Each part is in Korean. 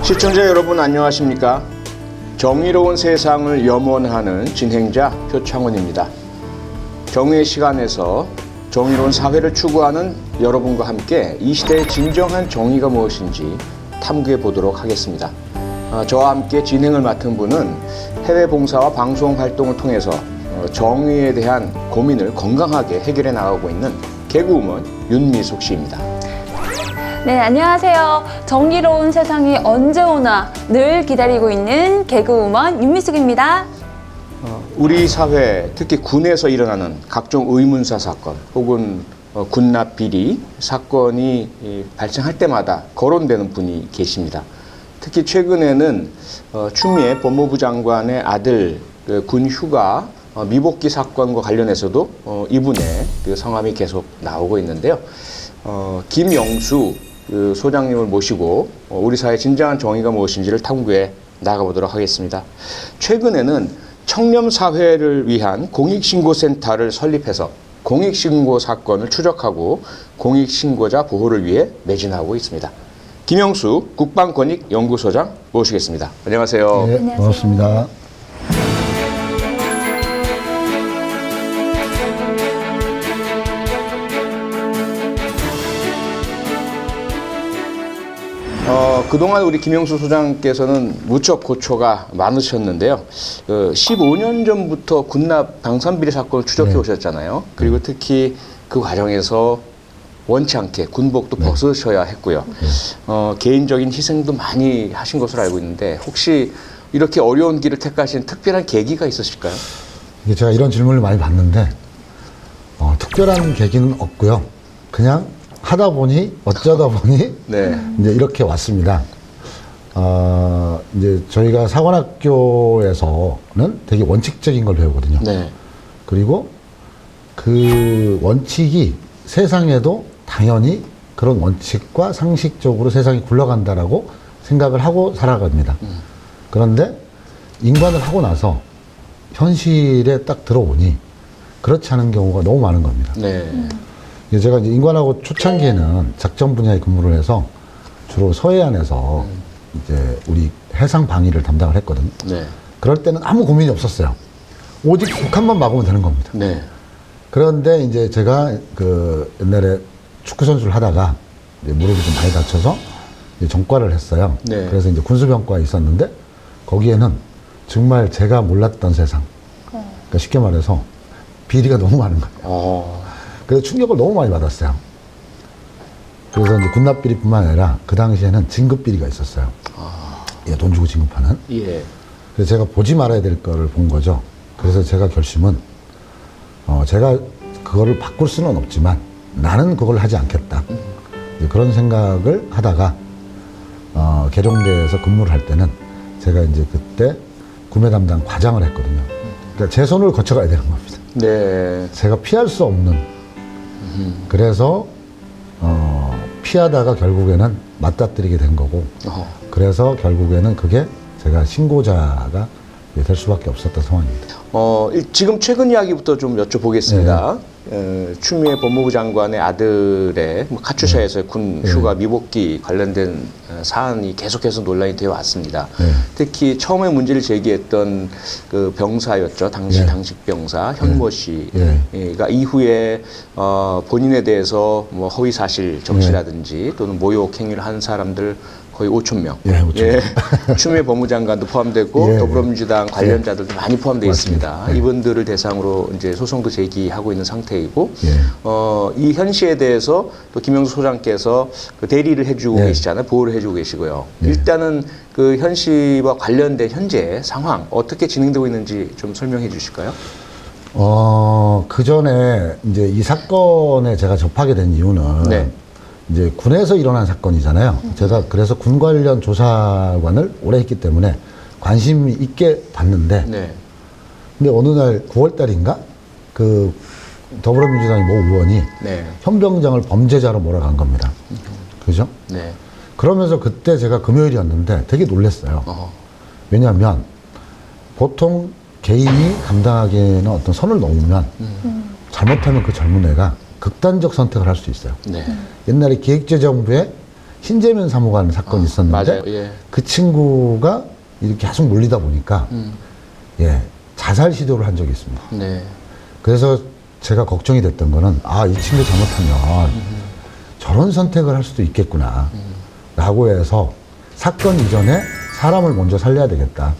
시청자 여러분 안녕하십니까? 정의로운 세상을 염원하는 진행자 표창원입니다. 정의의 시간에서 정의로운 사회를 추구하는 여러분과 함께 이 시대의 진정한 정의가 무엇인지 탐구해 보도록 하겠습니다. 저와 함께 진행을 맡은 분은 해외 봉사와 방송 활동을 통해서 정의에 대한 고민을 건강하게 해결해 나가고 있는 개그우먼 윤미숙 씨입니다. 네, 안녕하세요. 정의로운 세상이 언제 오나 늘 기다리고 있는 개그우먼 윤미숙입니다. 우리 사회, 특히 군에서 일어나는 각종 의문사 사건 혹은 군납 비리 사건이 발생할 때마다 거론되는 분이 계십니다. 특히 최근에는 추미애 법무부 장관의 아들 군 휴가 미복귀 사건과 관련해서도 이분의 성함이 계속 나오고 있는데요. 김영수 소장님을 모시고 우리 사회의 진정한 정의가 무엇인지를 탐구해 나가보도록 하겠습니다. 최근에는 청렴사회를 위한 공익신고센터를 설립해서 공익신고 사건을 추적하고 공익신고자 보호를 위해 매진하고 있습니다. 김영수 국방권익연구소장 모시겠습니다. 안녕하세요. 네, 안녕하세요. 반갑습니다. 그동안 우리 김영수 소장께서는 무척 고초가 많으셨는데요. 15년 전부터 군납 방산비리 사건을 추적해 오셨잖아요. 그리고 특히 그 과정에서 원치 않게 군복도 벗으셔야 했고요. 개인적인 희생도 많이 하신 것으로 알고 있는데 혹시 이렇게 어려운 길을 택하신 특별한 계기가 있으실까요? 이게 제가 이런 질문을 많이 받는데 특별한 계기는 없고요. 그냥 하다 보니 어쩌다 보니 네. 이제 이렇게 왔습니다. 이제 저희가 사관학교에서는 되게 원칙적인 걸 배우거든요. 네. 그리고 그 원칙이 세상에도 당연히 그런 원칙과 상식적으로 세상이 굴러간다라고 생각을 하고 살아갑니다. 그런데 인관을 하고 나서 현실에 딱 들어오니 그렇지 않은 경우가 너무 많은 겁니다. 네. 제가 이제 인관하고 초창기에는 작전 분야에 근무를 해서 주로 서해안에서 이제 우리 해상 방위를 담당을 했거든요. 네. 그럴 때는 아무 고민이 없었어요. 오직 북한만 막으면 되는 겁니다. 네. 그런데 이제 제가 그 옛날에 축구 선수를 하다가 이제 무릎이 좀 많이 다쳐서 이제 전과를 했어요. 네. 그래서 이제 군수병과에 있었는데 거기에는 정말 제가 몰랐던 세상. 그러니까 쉽게 말해서 비리가 너무 많은 거예요. 그래서 충격을 너무 많이 받았어요. 그래서 이제 군납비리뿐만 아니라 그 당시에는 진급비리가 있었어요. 예, 돈 주고 진급하는. 예. 그래서 제가 보지 말아야 될 거를 본 거죠. 그래서 제가 결심은 제가 그거를 바꿀 수는 없지만 나는 그걸 하지 않겠다. 이제 그런 생각을 하다가 계룡대에서 근무를 할 때는 제가 이제 그때 구매 담당 과장을 했거든요. 그러니까 제 손을 거쳐가야 되는 겁니다. 네. 제가 피할 수 없는. 그래서 피하다가 결국에는 맞닥뜨리게 된 거고. 그래서 결국에는 그게 제가 신고자가 될 수밖에 없었던 상황입니다. 지금 최근 이야기부터 좀 여쭤보겠습니다. 추미애 법무부 장관의 아들의 카투샤에서의 군 휴가 미복귀 관련된 사안이 계속해서 논란이 되어 왔습니다. 특히 처음에 문제를 제기했던 그 병사였죠. 당시 당직 병사 현모 씨가 이후에 본인에 대해서 뭐 허위 사실 적시라든지 또는 모욕 행위를 한 사람들 거의 5,000명. 추미애 법무장관도 포함되고 더불어민주당 관련자들도 많이 포함되어 있습니다. 이분들을 대상으로 이제 소송도 제기하고 있는 상태이고, 이 현 씨에 대해서 또 김영수 소장께서 그 대리를 해주고 계시잖아요. 보호를 해주고 계시고요. 일단은 그 현 씨와 관련된 현재 상황 어떻게 진행되고 있는지 좀 설명해 주실까요? 그 전에 이제 이 사건에 제가 접하게 된 이유는 이제 군에서 일어난 사건이잖아요. 제가 그래서 군 관련 조사관을 오래 했기 때문에 관심 있게 봤는데, 근데 어느 날 9월 달인가 그 더불어민주당의 모 의원이 현병장을 범죄자로 몰아간 겁니다. 그죠? 그러면서 그때 제가 금요일이었는데 되게 놀랐어요. 왜냐하면 보통 개인이 감당하기에는 어떤 선을 넘으면 잘못하면 그 젊은 애가 극단적 선택을 할 수 있어요. 옛날에 기획재정부에 신재면 사무관 사건이 있었는데 맞아요. 예. 그 친구가 이렇게 계속 몰리다 보니까 예, 자살 시도를 한 적이 있습니다. 네. 그래서 제가 걱정이 됐던 거는 이 친구 잘못하면 저런 선택을 할 수도 있겠구나 라고 해서 사건 이전에 사람을 먼저 살려야 되겠다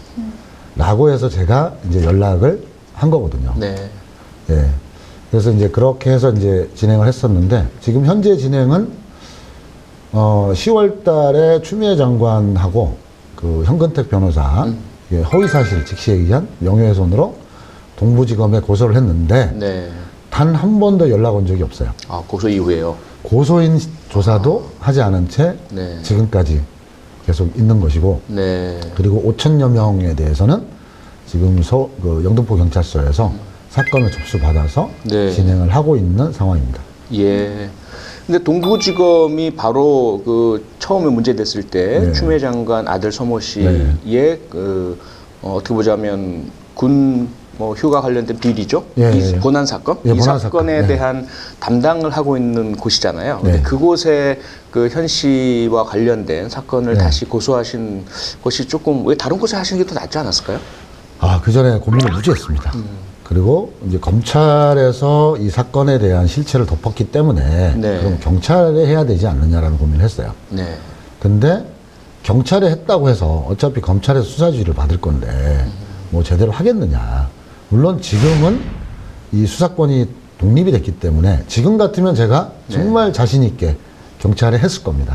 라고 해서 제가 이제 연락을 한 거거든요. 네. 예. 그래서 이제 그렇게 해서 이제 진행을 했었는데 지금 현재 진행은 10월 달에 추미애 장관하고 그 현근택 변호사 허위사실 직시에 의한 명예훼손으로 동부지검에 고소를 했는데 네. 단 한 번도 연락 온 적이 없어요. 고소 이후에요. 고소인 조사도 하지 않은 채 네. 지금까지 계속 있는 것이고 네. 그리고 5천여 명에 대해서는 지금 영등포 경찰서에서 사건을 접수받아서 네. 진행을 하고 있는 상황입니다. 예. 근데 동부지검이 바로 그 처음에 문제됐을 때 네. 추미애 장관 아들 서모 씨의 어떻게 보자면 군 휴가 관련된 비리죠. 예, 이 예. 본안 사건. 예, 이 본안 사건에 사건. 네. 대한 담당을 하고 있는 곳이잖아요. 근데 네. 그곳에 그 현 씨와 관련된 사건을 네. 다시 고소하신 것이 조금 왜 다른 곳에 하시는 게 더 낫지 않았을까요? 그 전에 고민을 무지 했습니다. 그리고 이제 검찰에서 이 사건에 대한 실체를 덮었기 때문에 네. 그럼 경찰에 해야 되지 않느냐라는 고민을 했어요. 네. 근데 경찰에 했다고 해서 어차피 검찰에서 수사지휘를 받을 건데 뭐 제대로 하겠느냐. 물론 지금은 이 수사권이 독립이 됐기 때문에 지금 같으면 제가 정말 자신 있게 경찰에 했을 겁니다.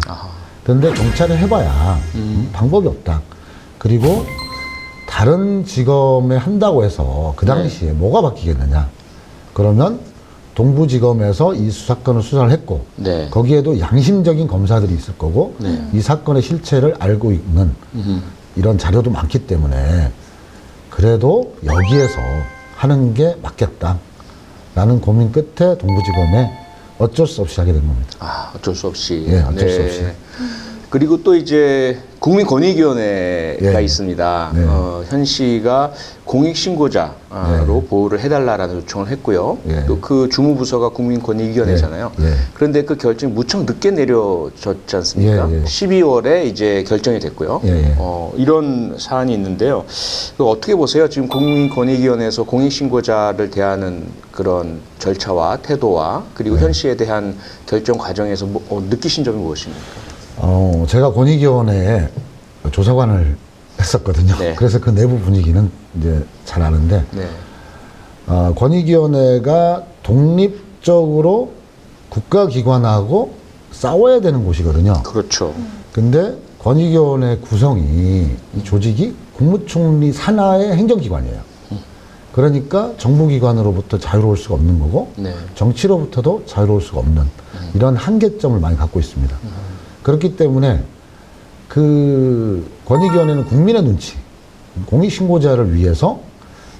근데 경찰에 해봐야 방법이 없다. 그리고 다른 지검에 한다고 해서 그 당시에 뭐가 바뀌겠느냐. 그러면 동부지검에서 이 사건을 수사를 했고 네. 거기에도 양심적인 검사들이 있을 거고 네. 이 사건의 실체를 알고 있는 이런 자료도 많기 때문에 그래도 여기에서 하는 게 맞겠다라는 고민 끝에 동부지검에 어쩔 수 없이 하게 된 겁니다. 어쩔 수 없이. 예, 어쩔 수 없이. 그리고 또 이제 국민권익위원회가 예. 있습니다. 네. 현 씨가 공익신고자로 보호를 해달라라는 요청을 했고요. 예. 또 그 주무부서가 국민권익위원회잖아요. 예. 예. 그런데 그 결정이 무척 늦게 내려졌지 않습니까? 예, 예. 12월에 이제 결정이 됐고요. 예, 예. 이런 사안이 있는데요. 어떻게 보세요? 지금 국민권익위원회에서 공익신고자를 대하는 그런 절차와 태도와 그리고 현 씨에 대한 결정 과정에서 느끼신 점이 무엇입니까? 제가 권익위원회에 조사관을 했었거든요. 네. 그래서 그 내부 분위기는 이제 잘 아는데, 네. 권익위원회가 독립적으로 국가기관하고 싸워야 되는 곳이거든요. 그렇죠. 근데 권익위원회 구성이, 이 조직이 국무총리 산하의 행정기관이에요. 그러니까 정부기관으로부터 자유로울 수가 없는 거고, 네. 정치로부터도 자유로울 수가 없는 이런 한계점을 많이 갖고 있습니다. 그렇기 때문에 그 권익위원회는 국민의 눈치, 공익신고자를 위해서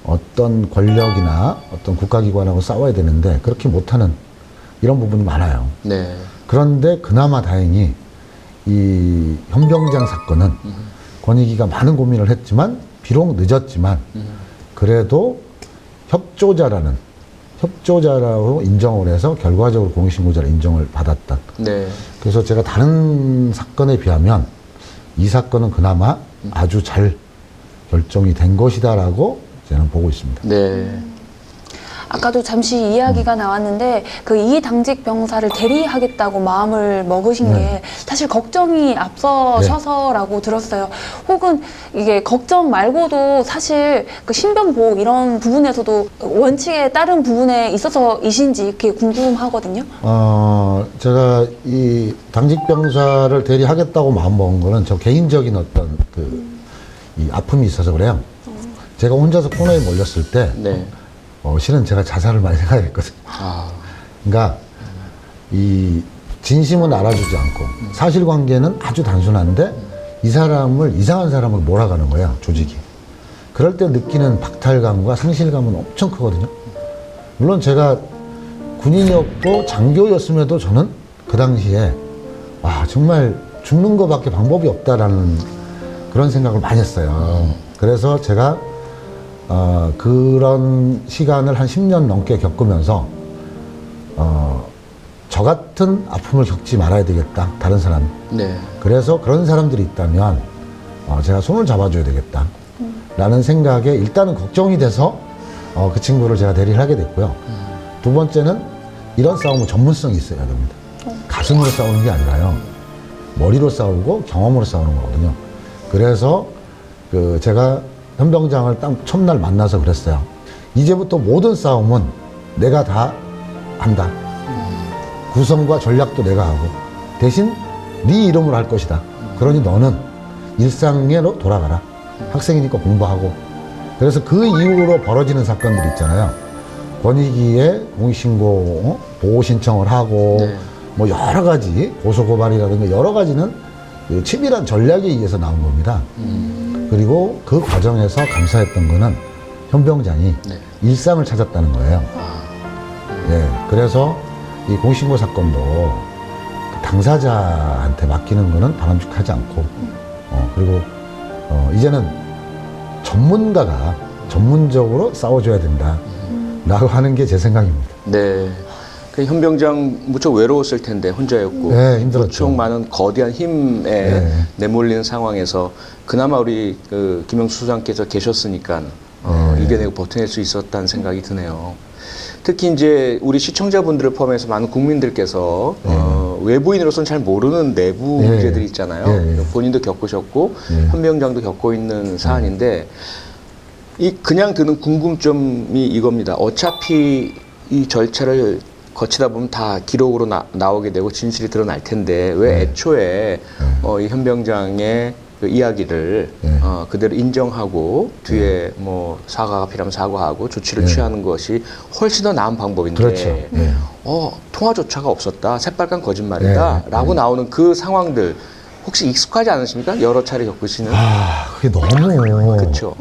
어떤 권력이나 어떤 국가기관하고 싸워야 되는데 그렇게 못하는 이런 부분이 많아요. 네. 그런데 그나마 다행히 이 현병장 사건은 권익위가 많은 고민을 했지만 비록 늦었지만 그래도 협조자라고 인정을 해서 결과적으로 공익신고자를 인정을 받았다. 네. 그래서 제가 다른 사건에 비하면 이 사건은 그나마 아주 잘 결정이 된 것이다라고 저는 보고 있습니다. 네. 아까도 잠시 이야기가 나왔는데 그 이 당직 병사를 대리하겠다고 마음을 먹으신 게 사실 걱정이 앞서셔서라고 들었어요. 혹은 이게 걱정 말고도 사실 그 신변 보호 이런 부분에서도 원칙에 따른 부분에 있어서이신지 이렇게 궁금하거든요. 제가 이 당직 병사를 대리하겠다고 마음 먹은 거는 저 개인적인 어떤 이 아픔이 있어서 그래요. 제가 혼자서 코너에 몰렸을 때 네. 실은 제가 자살을 많이 생각했거든요. 그러니까 이 진심은 알아주지 않고 사실관계는 아주 단순한데 이상한 사람을 몰아가는 거야, 조직이. 그럴 때 느끼는 박탈감과 상실감은 엄청 크거든요. 물론 제가 군인이었고 장교였음에도 저는 그 당시에 정말 죽는 것밖에 방법이 없다라는 그런 생각을 많이 했어요. 그래서 제가 그런 시간을 한 10년 넘게 겪으면서 저 같은 아픔을 겪지 말아야 되겠다. 다른 사람. 네. 그래서 그런 사람들이 있다면 제가 손을 잡아줘야 되겠다. 라는 생각에 일단은 걱정이 돼서 그 친구를 제가 대리를 하게 됐고요. 두 번째는 이런 싸움은 전문성이 있어야 됩니다. 가슴으로 싸우는 게 아니라요. 머리로 싸우고 경험으로 싸우는 거거든요. 그래서 제가 현병장을 딱 첫날 만나서 그랬어요. 이제부터 모든 싸움은 내가 다 한다. 구성과 전략도 내가 하고 대신 네 이름으로 할 것이다. 그러니 너는 일상으로 돌아가라. 학생이니까 공부하고. 그래서 그 이후로 벌어지는 사건들 있잖아요. 권익위에 공익신고 보호 신청을 하고 네. 뭐 여러 가지 고소고발이라든가 여러 가지는 그 치밀한 전략에 의해서 나온 겁니다. 그리고 그 과정에서 감사했던 거는 현병장이 네. 일상을 찾았다는 거예요. 예, 그래서 이 공신고 사건도 그 당사자한테 맡기는 거는 바람직하지 않고, 그리고 이제는 전문가가 전문적으로 싸워줘야 된다라고 하는 게 제 생각입니다. 네. 그 현병장 무척 외로웠을 텐데 혼자였고 네, 힘들었죠. 무척 많은 거대한 힘에 네. 내몰리는 상황에서 그나마 우리 그 김영수 수장께서 계셨으니까 네. 이겨내고 버텨낼 수 있었다는 생각이 드네요. 특히 이제 우리 시청자분들을 포함해서 많은 국민들께서 외부인으로서는 잘 모르는 내부 네. 문제들이 있잖아요. 네. 본인도 겪으셨고 네. 현병장도 겪고 있는 사안인데 이 그냥 드는 궁금점이 이겁니다. 어차피 이 절차를 거치다 보면 다 기록으로 나오게 되고 진실이 드러날 텐데 왜 애초에 이 현병장의 그 이야기를 그대로 인정하고 뒤에 뭐 사과가 필요하면 사과하고 조치를 취하는 것이 훨씬 더 나은 방법인데 그렇죠. 네. 통화조차가 없었다. 새빨간 거짓말이다. 네. 라고 나오는 그 상황들 혹시 익숙하지 않으십니까? 여러 차례 겪으시는. 그게 너무 그렇죠.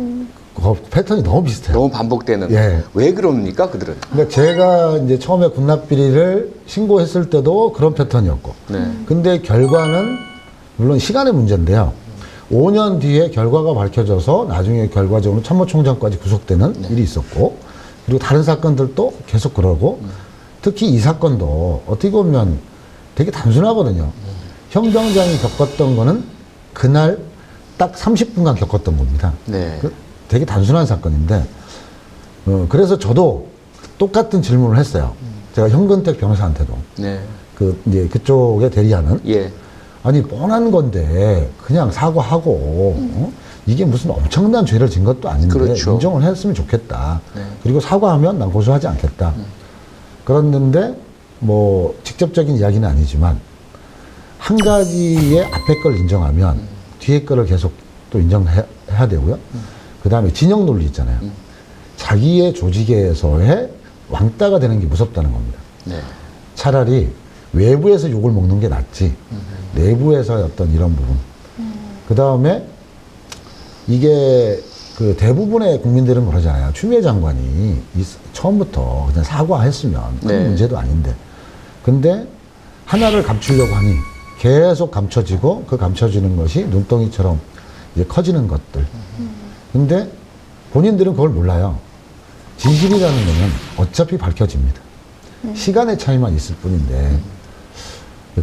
그 패턴이 너무 비슷해요. 너무 반복되는. 예. 왜 그럽니까, 그들은? 그러니까 제가 이제 처음에 군납비리를 신고했을 때도 그런 패턴이었고, 네. 근데 결과는 물론 시간의 문제인데요. 5년 뒤에 결과가 밝혀져서 나중에 결과적으로 참모총장까지 구속되는 일이 있었고, 그리고 다른 사건들도 계속 그러고, 특히 이 사건도 어떻게 보면 되게 단순하거든요. 현병장이 겪었던 거는 그날 딱 30분간 겪었던 겁니다. 네. 되게 단순한 사건인데, 그래서 저도 똑같은 질문을 했어요. 제가 현근택 변호사한테도. 네. 이제 그쪽에 대리하는. 예. 아니, 뻔한 건데, 그냥 사과하고, 이게 무슨 엄청난 죄를 진 것도 아닌데, 그렇죠. 인정을 했으면 좋겠다. 네. 그리고 사과하면 난 고소하지 않겠다. 그랬는데, 뭐, 직접적인 이야기는 아니지만, 한 가지의 앞에 걸 인정하면, 뒤에 거를 계속 또 인정해야 되고요. 그 다음에 진영 논리 있잖아요. 자기의 조직에서의 왕따가 되는 게 무섭다는 겁니다. 네. 차라리 외부에서 욕을 먹는 게 낫지, 내부에서의 어떤 이런 부분. 그 다음에 이게 그 대부분의 국민들은 그러잖아요. 추미애 장관이 처음부터 그냥 사과했으면 큰 네. 문제도 아닌데. 근데 하나를 감추려고 하니 계속 감춰지고 그 감춰지는 것이 눈덩이처럼 이제 커지는 것들. 근데 본인들은 그걸 몰라요. 진실이라는 거는 어차피 밝혀집니다. 시간의 차이만 있을 뿐인데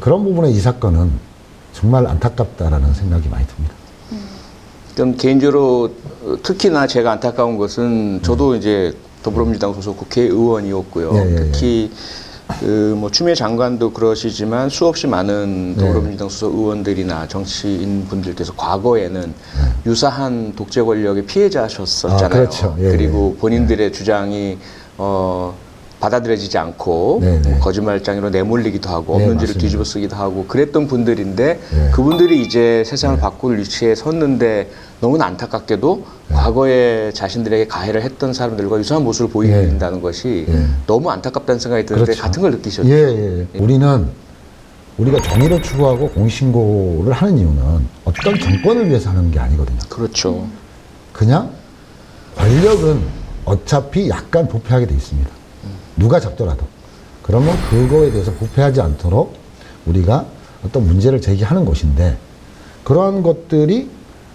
그런 부분에 이 사건은 정말 안타깝다라는 생각이 많이 듭니다. 좀 개인적으로 특히나 제가 안타까운 것은 저도 이제 더불어민주당 소속 국회의원이었고요. 예, 예, 특히 뭐 추미애 장관도 그러시지만 수없이 많은 더불어민주당 소속 의원들이나 정치인 분들께서 과거에는 유사한 독재 권력의 피해자셨었잖아요. 그렇죠. 예, 그리고 본인들의 주장이 받아들여지지 않고 네, 네. 뭐 거짓말장애로 내몰리기도 하고 네, 없는 죄를 맞습니다. 뒤집어 쓰기도 하고 그랬던 분들인데 네. 그분들이 이제 세상을 바꿀 위치에 섰는데 너무나 안타깝게도 과거에 자신들에게 가해를 했던 사람들과 유사한 모습을 보인다는 것이 너무 안타깝다는 생각이 드는데 그렇죠. 같은 걸 느끼셨죠? 예. 우리가 정의를 추구하고 공신고를 하는 이유는 어떤 정권을 위해서 하는 게 아니거든요. 그렇죠. 그냥 권력은 어차피 약간 부패하게 돼 있습니다. 누가 잡더라도. 그러면 그거에 대해서 부패하지 않도록 우리가 어떤 문제를 제기하는 것인데 그러한 것들이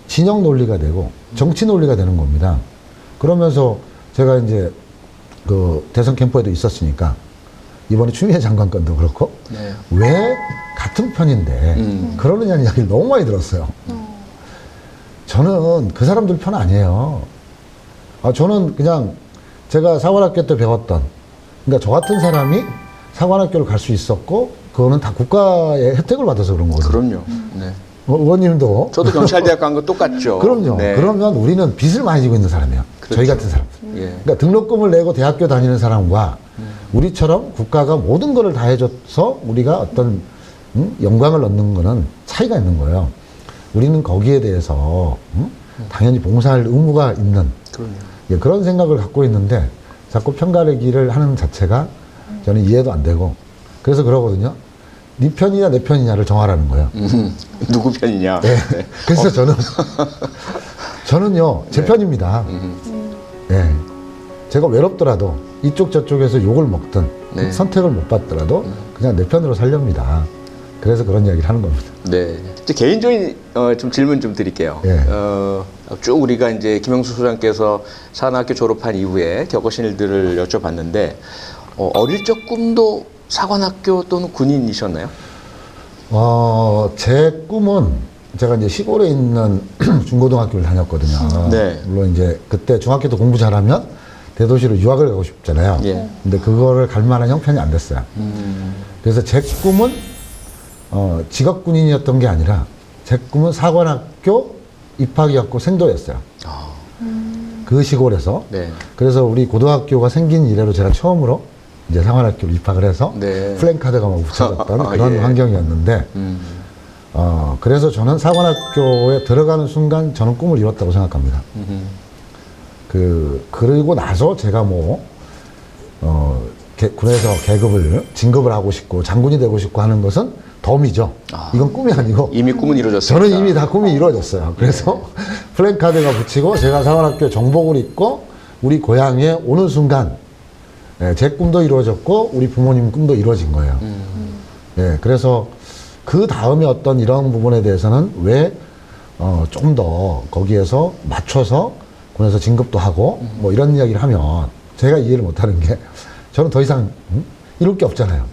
진영 논리가 되고 정치 논리가 되는 겁니다. 그러면서 제가 이제 그 대선 캠프에도 있었으니까 이번에 추미애 장관 건도 그렇고 네. 왜 같은 편인데 그러느냐는 이야기를 너무 많이 들었어요. 저는 그 사람들 편 아니에요. 저는 그냥 제가 사관학교 때 배웠던, 그러니까 저 같은 사람이 사관학교를 갈 수 있었고 그거는 다 국가의 혜택을 받아서 그런 거거든요. 그럼요. 네. 의원님도 저도 경찰대학 간 거 똑같죠. 그럼요. 네. 그러면 우리는 빚을 많이 지고 있는 사람이에요. 그렇죠. 저희 같은 사람. 예. 그러니까 등록금을 내고 대학교 다니는 사람과 우리처럼 국가가 모든 것을 다 해줘서 우리가 어떤 영광을 얻는 거는 차이가 있는 거예요. 우리는 거기에 대해서 당연히 봉사할 의무가 있는 그럼요. 예, 그런 생각을 갖고 있는데 자꾸 편가르기를 하는 자체가 저는 이해도 안 되고 그래서 그러거든요. 네 편이냐 내 편이냐를 정하라는 거예요. 누구 편이냐. 네. 그래서 저는요 제 편입니다. 예. 제가 외롭더라도 이쪽 저쪽에서 욕을 먹든 네. 선택을 못 받더라도 그냥 내 편으로 살렵니다. 그래서 그런 이야기를 하는 겁니다. 네. 이제 개인적인 좀 질문 좀 드릴게요. 예. 쭉 우리가 이제 김영수 소장께서 사관학교 졸업한 이후에 겪으신 일들을 여쭤봤는데 어릴 적 꿈도 사관학교 또는 군인이셨나요? 제 꿈은 제가 이제 시골에 있는 중고등학교를 다녔거든요. 네. 물론 이제 그때 중학교 때 공부 잘하면 대도시로 유학을 가고 싶잖아요. 예. 근데 그거를 갈 만한 형편이 안 됐어요. 그래서 제 꿈은 직업 군인이었던 게 아니라 제 꿈은 사관학교 입학이었고 생도였어요. 그 시골에서. 네. 그래서 우리 고등학교가 생긴 이래로 제가 처음으로 이제 사관학교로 입학을 해서 네. 플랜카드가 막 붙여졌던 그런 예. 환경이었는데 그래서 저는 사관학교에 들어가는 순간 저는 꿈을 이뤘다고 생각합니다. 그리고 나서 제가 군에서 진급을 하고 싶고 장군이 되고 싶고 하는 것은 덤이죠. 이건 꿈이 아니고 이미 꿈은 이루어졌어요. 저는 이미 다 꿈이 이루어졌어요. 그래서 플랜카드가 붙이고 제가 사관학교 정복을 입고 우리 고향에 오는 순간 제 꿈도 이루어졌고 우리 부모님 꿈도 이루어진 거예요. 그래서 그 다음에 어떤 이런 부분에 대해서는 왜 좀 더 거기에서 맞춰서 군에서 진급도 하고 뭐 이런 이야기를 하면 제가 이해를 못하는 게 저는 더 이상 이룰 게 없잖아요.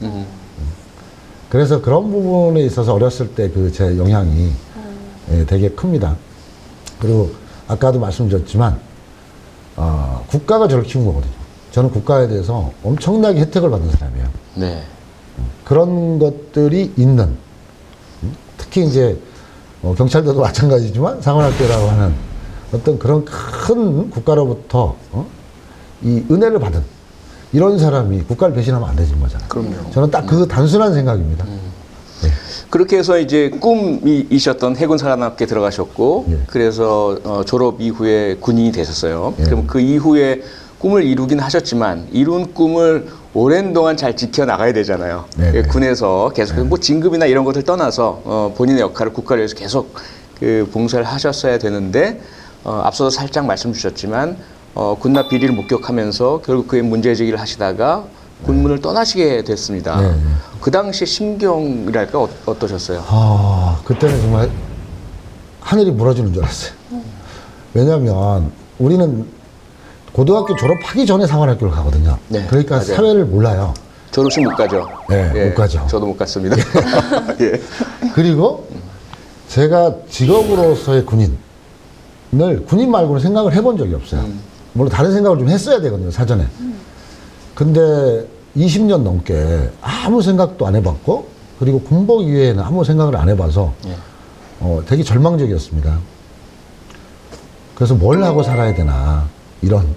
그래서 그런 부분에 있어서 어렸을 때 그 제 영향이 되게 큽니다. 그리고 아까도 말씀드렸지만 국가가 저를 키운 거거든요. 저는 국가에 대해서 엄청나게 혜택을 받은 사람이에요. 네. 그런 것들이 있는 특히 이제 경찰대도 마찬가지지만 사관학교라고 하는 어떤 그런 큰 국가로부터 이 은혜를 받은 이런 사람이 국가를 배신하면 안 되는 거잖아요. 그럼요. 저는 딱 그 단순한 생각입니다. 네. 그렇게 해서 이제 꿈이셨던 해군 사관학교에 들어가셨고 예. 그래서 졸업 이후에 군인이 되셨어요. 예. 그럼 그 이후에 꿈을 이루긴 하셨지만 이룬 꿈을 오랜 동안 잘 지켜나가야 되잖아요. 네네. 군에서 계속 뭐 진급이나 이런 것들 떠나서 본인의 역할을 국가를 위해서 계속 봉사를 하셨어야 되는데 앞서도 살짝 말씀 주셨지만 군납 비리를 목격하면서 결국 그의 문제제기를 하시다가 군문을 떠나시게 됐습니다. 네, 네. 그 당시 심경이랄까 어떠셨어요? 그때는 정말 하늘이 무너지는 줄 알았어요. 왜냐하면 우리는 고등학교 졸업하기 전에 사관학교를 가거든요. 네, 그러니까 맞아요. 사회를 몰라요. 졸업식 못 가죠? 네, 못 가죠. 저도 못 갔습니다. 예. 그리고 제가 직업으로서의 군인 말고는 생각을 해본 적이 없어요. 물론 다른 생각을 좀 했어야 되거든요, 사전에. 근데 20년 넘게 아무 생각도 안 해봤고, 그리고 군복 이외에는 아무 생각을 안 해봐서 되게 절망적이었습니다. 그래서 뭘 하고 살아야 되나, 이런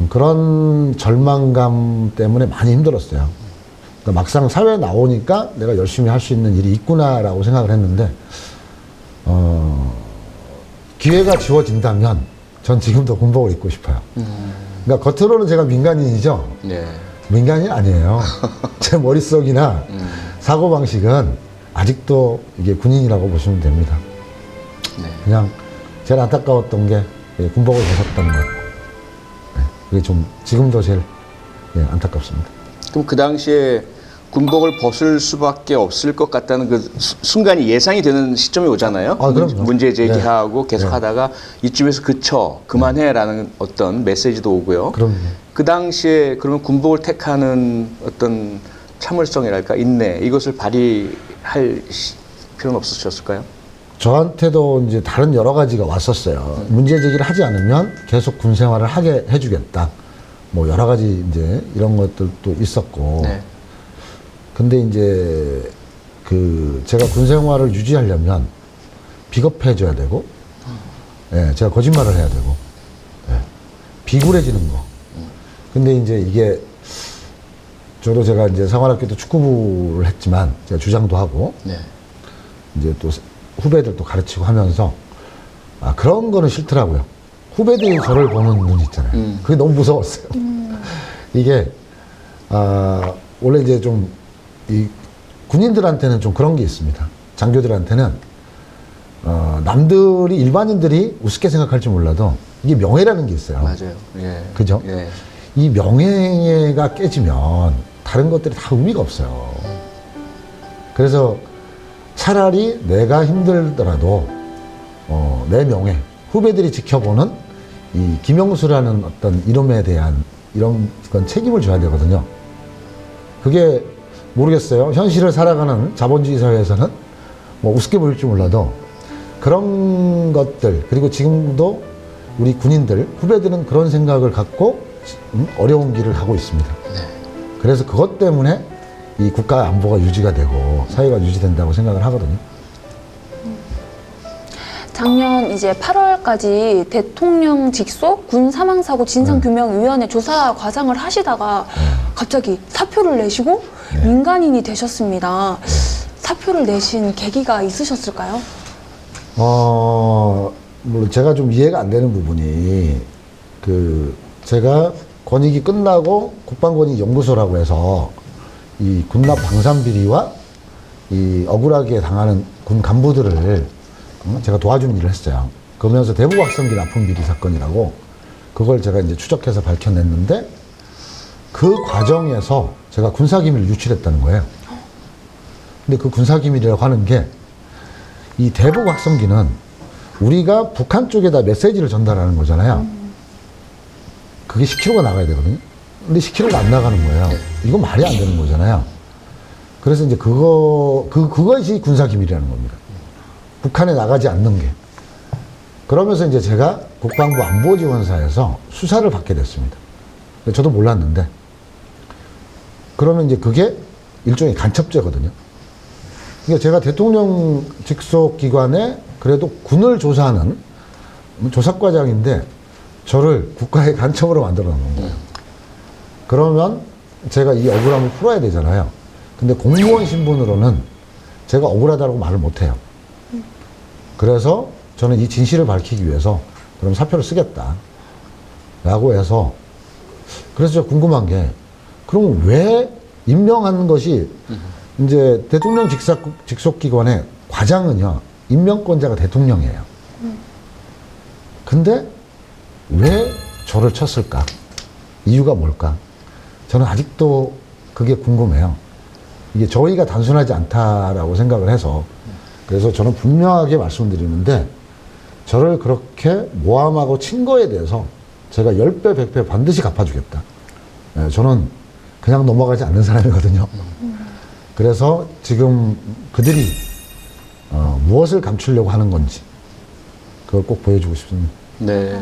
그런 절망감 때문에 많이 힘들었어요. 그러니까 막상 사회에 나오니까 내가 열심히 할 수 있는 일이 있구나라고 생각을 했는데, 기회가 주어진다면 전 지금도 군복을 입고 싶어요. 그러니까 겉으로는 제가 민간인이죠. 네. 민간인 아니에요. 제 머릿속이나 사고방식은 아직도 이게 군인이라고 보시면 됩니다. 네. 그냥 제일 안타까웠던 게 군복을 벗었다는 것. 네, 그게 좀 지금도 제일 안타깝습니다. 그럼 그 당시에 군복을 벗을 수밖에 없을 것 같다는 그 순간이 예상이 되는 시점이 오잖아요. 그럼요. 문제 제기하고 네. 계속 네. 하다가 이쯤에서 그만해라는 어떤 메시지도 오고요. 그럼요. 그 당시에 그러면 군복을 택하는 어떤 참을성이랄까 인내 이것을 발휘할 필요는 없으셨을까요? 저한테도 이제 다른 여러 가지가 왔었어요. 문제 제기를 하지 않으면 계속 군 생활을 하게 해주겠다. 뭐 여러 가지 이제 이런 것들도 있었고. 네. 근데 이제 그 제가 군 생활을 유지하려면 비겁해져야 되고, 예, 제가 거짓말을 해야 되고, 예, 비굴해지는 거. 근데 이제 이게 저도 제가 이제 생활학교 때 축구부를 했지만 제가 주장도 하고, 네. 이제 또 후배들도 가르치고 하면서 아, 그런 거는 싫더라고요. 후배들이 저를 보는 눈 있잖아요. 그게 너무 무서웠어요. 이게 원래 이제 좀 이 군인들한테는 좀 그런 게 있습니다. 장교들한테는 남들이 일반인들이 우습게 생각할지 몰라도 이게 명예라는 게 있어요. 맞아요. 예. 그죠? 예. 이 명예가 깨지면 다른 것들이 다 의미가 없어요. 그래서 차라리 내가 힘들더라도 내 명예, 후배들이 지켜보는 이 김영수라는 어떤 이름에 대한 이런 건 책임을 져야 되거든요. 그게 모르겠어요. 현실을 살아가는 자본주의 사회에서는 뭐 우습게 보일지 몰라도 그런 것들, 그리고 지금도 우리 군인들, 후배들은 그런 생각을 갖고 어려운 길을 가고 있습니다. 그래서 그것 때문에 이 국가 안보가 유지가 되고 사회가 유지된다고 생각을 하거든요. 작년 이제 8월까지 대통령 직속 군 사망사고 진상규명위원회 조사 과장을 하시다가 갑자기 사표를 내시고 민간인이 되셨습니다. 사표를 내신 계기가 있으셨을까요? 물론 제가 좀 이해가 안 되는 부분이 제가 권익이 끝나고 국방권익연구소라고 해서 이 군납 방산 비리와 이 억울하게 당하는 군 간부들을 제가 도와주는 일을 했어요. 그러면서 대북 확성기 납품 비리 사건이라고 그걸 제가 이제 추적해서 밝혀냈는데 그 과정에서 제가 군사기밀을 유출했다는 거예요. 근데 그 군사기밀이라고 하는 게 이 대북 확성기는 우리가 북한 쪽에다 메시지를 전달하는 거잖아요. 그게 10km가 나가야 되거든요. 근데 10km가 안 나가는 거예요. 이거 말이 안 되는 거잖아요. 그래서 이제 그것이 군사기밀이라는 겁니다. 북한에 나가지 않는 게. 그러면서 이제 제가 국방부 안보지원사에서 수사를 받게 됐습니다. 저도 몰랐는데. 그러면 이제 그게 일종의 간첩죄거든요. 그러니까 제가 대통령 직속 기관에 그래도 군을 조사하는 조사과장인데 저를 국가의 간첩으로 만들어 놓은 거예요. 그러면 제가 이 억울함을 풀어야 되잖아요. 근데 공무원 신분으로는 제가 억울하다고 말을 못 해요. 그래서 저는 이 진실을 밝히기 위해서 그럼 사표를 쓰겠다 라고 해서 그래서 제가 궁금한 게 그럼 왜 임명하는 것이 이제 대통령 직속 기관의 과장은요 임명권자가 대통령이에요. 근데 왜 저를 쳤을까? 이유가 뭘까? 저는 아직도 그게 궁금해요. 이게 저희가 단순하지 않다라고 생각을 해서 그래서 저는 분명하게 말씀드리는데 저를 그렇게 모함하고 친 거에 대해서 제가 10배, 100배 반드시 갚아주겠다. 네, 저는 그냥 넘어가지 않는 사람이거든요. 그래서 지금 그들이 무엇을 감추려고 하는 건지 그걸 꼭 보여주고 싶습니다. 네.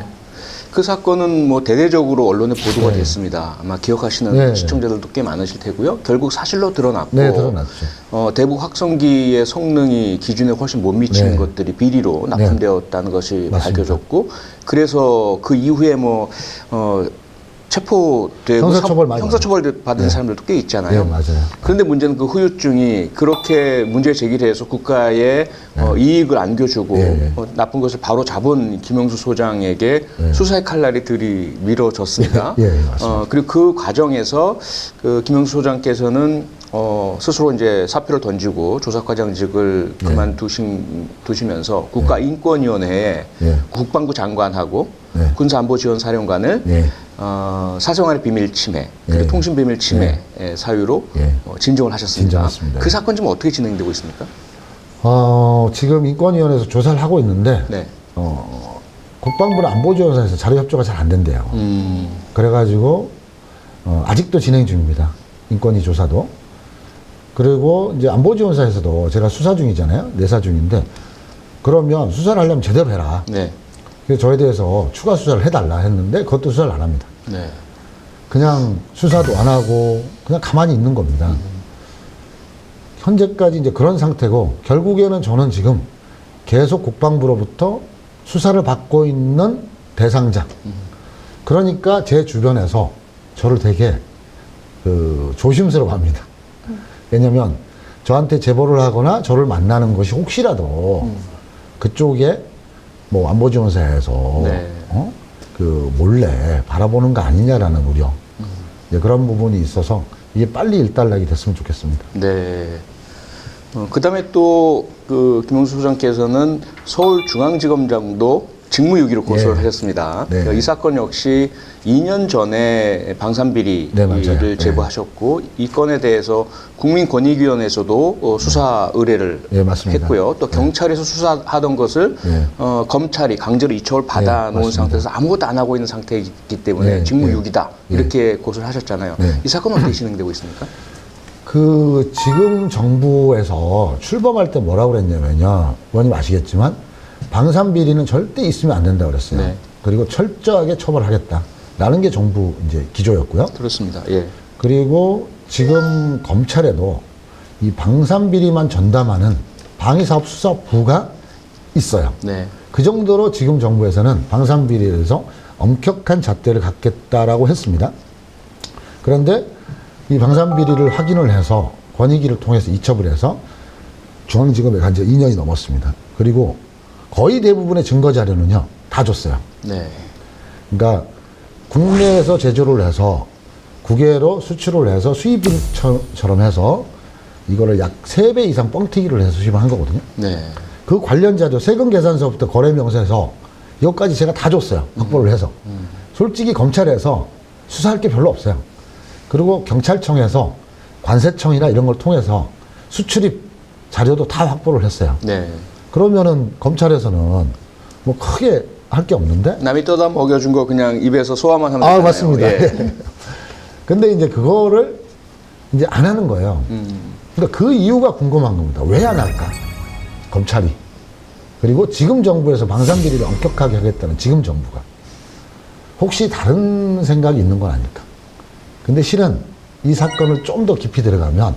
그 사건은 뭐 대대적으로 언론에 보도가 됐습니다. 아마 기억하시는 시청자들도 꽤 많으실 테고요. 결국 사실로 드러났고, 네, 드러났죠. 대북 확성기의 성능이 기준에 훨씬 못 미치는 것들이 비리로 납품되었다는 것이 맞습니다. 밝혀졌고, 그래서 그 이후에 체포되고 형사처벌 받은 사람들도 꽤 있잖아요. 네, 맞아요. 그런데 문제는 그 후유증이 그렇게 문제 제기를 해서 국가에 이익을 안겨주고 나쁜 것을 바로 잡은 김영수 소장에게 수사의 칼날이 들이밀어졌습니다. 맞습니다. 그리고 그 과정에서 그 김영수 소장께서는 스스로 이제 사표를 던지고 조사과장직을 그만두시면서 국가인권위원회에 국방부 장관하고 군사안보지원사령관을 사생활의 비밀 침해, 그리고 통신 비밀 침해 사유로 진정을 하셨습니다. 진정했습니다. 그 사건 지금 어떻게 진행되고 있습니까? 지금 인권위원회에서 조사를 하고 있는데 국방부는 안보지원사에서 자료 협조가 잘 안 된대요. 그래가지고 아직도 진행 중입니다. 인권위 조사도. 그리고 이제 안보지원사에서도 제가 수사 중이잖아요. 내사 중인데 그러면 수사를 하려면 제대로 해라. 네. 그래서 저에 대해서 추가 수사를 해달라 했는데 그것도 수사를 안 합니다. 네. 그냥 수사도 안 하고 그냥 가만히 있는 겁니다. 현재까지 이제 그런 상태고 결국에는 저는 지금 계속 국방부로부터 수사를 받고 있는 대상자. 그러니까 제 주변에서 저를 되게 조심스러워합니다. 왜냐면 저한테 제보를 하거나 저를 만나는 것이 혹시라도 그쪽에 뭐 안보지원사에서 네. 몰래 바라보는 거 아니냐라는 우려. 이제 그런 부분이 있어서 이게 빨리 일단락이 됐으면 좋겠습니다. 네. 그다음에 또 그 김용수 소장께서는 서울중앙지검장도 직무유기로 고소를 예. 하셨습니다. 네. 이 사건 역시 2년 전에 방산비리를 네, 맞아요. 제보하셨고 이 건에 대해서 국민권익위원회에서도 수사 의뢰를 예, 맞습니다. 했고요. 또 경찰에서 수사하던 것을 네. 검찰이 강제로 이첩을 받아놓은 맞습니다. 상태에서 아무것도 안 하고 있는 상태이기 때문에 네, 직무유기다 네. 이렇게 고소를 하셨잖아요. 네. 이 사건은 어떻게 진행되고 있습니까? 지금 정부에서 출범할 때 뭐라고 그랬냐면요. 의원님 아시겠지만 방산비리는 절대 있으면 안 된다고 그랬어요. 네. 그리고 철저하게 처벌하겠다. 라는 게 정부 이제 기조였고요. 그렇습니다. 예. 그리고 지금 검찰에도 이 방산비리만 전담하는 방위사업수사부가 있어요. 네. 그 정도로 지금 정부에서는 방산비리에 대해서 엄격한 잣대를 갖겠다라고 했습니다. 그런데 이 방산비리를 확인을 해서 권익위를 통해서 이첩을 해서 중앙지검에 간 지 2년이 넘었습니다. 그리고 거의 대부분의 증거 자료는요, 다 줬어요. 네. 그러니까 국내에서 제조를 해서 국외로 수출을 해서 수입처럼 해서 이거를 약 3배 이상 뻥튀기를 해서 수입을 한 거거든요. 네. 그 관련 자료, 세금 계산서부터 거래 명세서 이것까지 제가 다 줬어요. 확보를 해서. 솔직히 검찰에서 수사할 게 별로 없어요. 그리고 경찰청에서 관세청이나 이런 걸 통해서 수출입 자료도 다 확보를 했어요. 네. 그러면은 검찰에서는 뭐 크게 할 게 없는데. 남이 떠다 먹여준 거 그냥 입에서 소화만 하면 되잖아요. 맞습니다. 예. 근데 이제 그거를 이제 안 하는 거예요. 그러니까 그 이유가 궁금한 겁니다. 왜 안 할까? 검찰이. 그리고 지금 정부에서 방산비리를 엄격하게 하겠다는 지금 정부가. 혹시 다른 생각이 있는 건 아닐까? 근데 실은 이 사건을 좀 더 깊이 들어가면